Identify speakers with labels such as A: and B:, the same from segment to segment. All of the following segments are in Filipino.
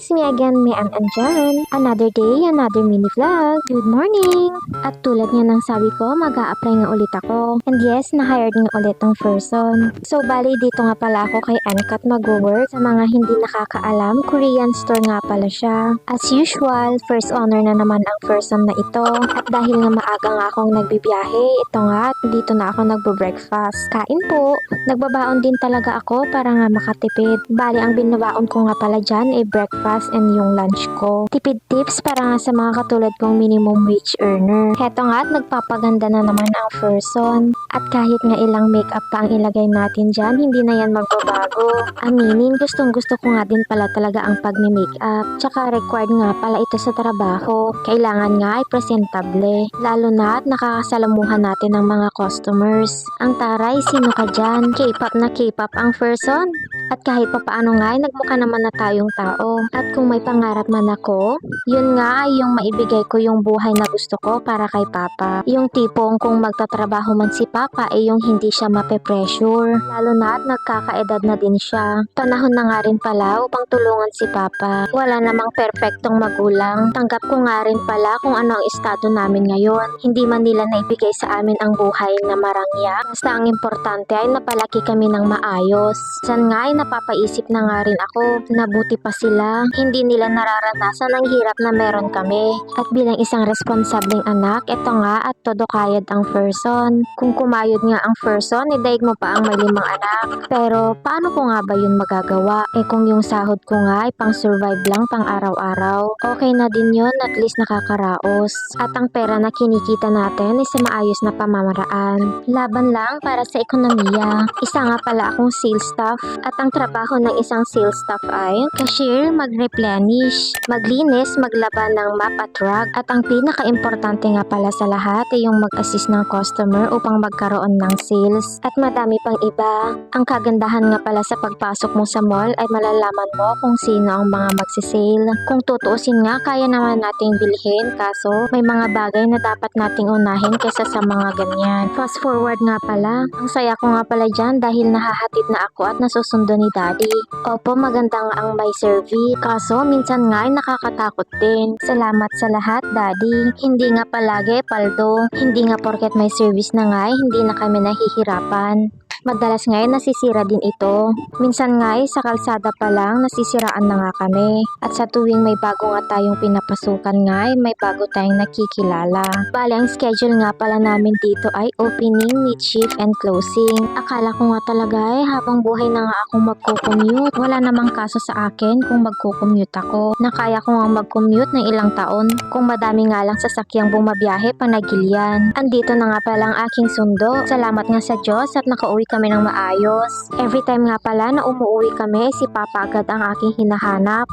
A: It's me again, May Andyan. Another day, another mini vlog. Good morning! At tulad nga ng sabi ko, mag-a-apply nga ulit ako. And yes, na-hired nga ulit ang person. So, bali dito nga pala ako kay Uncut mag-work. Sa mga hindi nakakaalam, Korean store nga pala siya. As usual, first honor na naman ang person na ito. At dahil nga maaga nga akong nagbibiyahe, ito nga, dito na ako nagbo-breakfast. Kain po! Nagbabaon din talaga ako para nga makatipid. Bali, ang binabaon ko nga pala dyan ay breakfast and yung lunch ko. Tipid tips para nga sa mga katulad kong minimum wage earner. Heto nga at nagpapaganda na naman ang person. At kahit nga ilang makeup pa ang ilagay natin dyan, hindi na yan magbabago. Aminin, gustong gusto ko nga din pala talaga ang pagme-makeup. Tsaka required nga pala ito sa trabaho. Kailangan nga ay presentable. Lalo na at nakakasalamuhan natin ng mga customers. Ang taray, sino ka dyan? K-pop na K-pop ang person. At kahit papaano nga ay nagmukha naman na tayong tao. At kung may pangarap man ako, yun nga ay yung maibigay ko yung buhay na gusto ko para kay Papa. Yung tipong kung magtatrabaho man si Papa ay yung hindi siya mape-pressure. Lalo na at nagkakaedad na din siya. Panahon na nga rin pala upang tulungan si Papa. Wala namang perpektong magulang. Tanggap ko nga rin pala kung ano ang estado namin ngayon. Hindi man nila naibigay sa amin ang buhay na marangya. Basta ang importante ay napalaki kami ng maayos. San nga ay napapaisip na nga rin ako na buti pa sila. Hindi nila nararanasan ang hirap na meron kami. At bilang isang responsableng anak, eto nga at todo kayod ang person. Kung kumayod nga ang person, idaig mo pa ang may 5 anak. Pero paano ko nga ba yun magagawa? Eh kung yung sahod ko nga ay pang survive lang pang araw-araw. Okay na din yun, at least nakakaraos. At ang pera na kinikita natin ay sa maayos na pamamaraan. Laban lang para sa ekonomiya. Isa nga pala akong sales staff. At ang trabaho ng isang sales staff ay cashier, mag-replenish, maglinis, maglaban ng map at rag. At ang pinaka-importante nga pala sa lahat ay yung mag-assist ng customer upang magkaroon ng sales. At madami pang iba. Ang kagandahan nga pala sa pagpasok mo sa mall ay malalaman mo kung sino ang mga magsisale. Kung tutuusin nga, kaya naman nating bilhin, kaso may mga bagay na dapat nating unahin kaysa sa mga ganyan. Fast forward nga pala, ang saya ko nga pala dyan dahil nahahatid na ako at nasusundo ni Daddy. Opo, maganda nga ang may service, kaso minsan nga ay nakakatakot din. Salamat sa lahat, Daddy. Hindi nga palagi paldo, hindi nga porket may service na nga ay hindi na kami nahihirapan. Madalas nga ay nasisira din ito. Minsan nga ay sa kalsada pa lang nasisiraan na nga kami. At sa tuwing may bago nga tayong pinapasukan nga ay may bago tayong nakikilala. Bali, ang schedule nga pala namin dito ay opening, mid-shift, and closing. Akala ko nga talaga ay habang buhay na nga akong magko-commute. Wala namang kaso sa akin kung magko-commute ako. Nakaya ko nga mag-commute ng ilang taon. Kung madami nga lang sasakyang bumabiyahe panagilian. Andito na nga pala ang aking sundo. Salamat nga sa Diyos at nakauwi kami ng maayos. Every time nga pala na umuwi kami, si Papa agad ang aking hinahanap.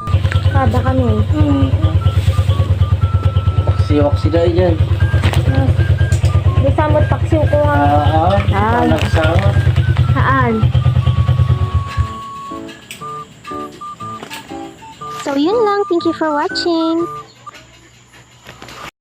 A: Kada kami.
B: Waksi dahil dyan.
A: Di samot paksiw ko ang...
B: Nagsawa.
A: Haan. So yun lang. Thank you for watching.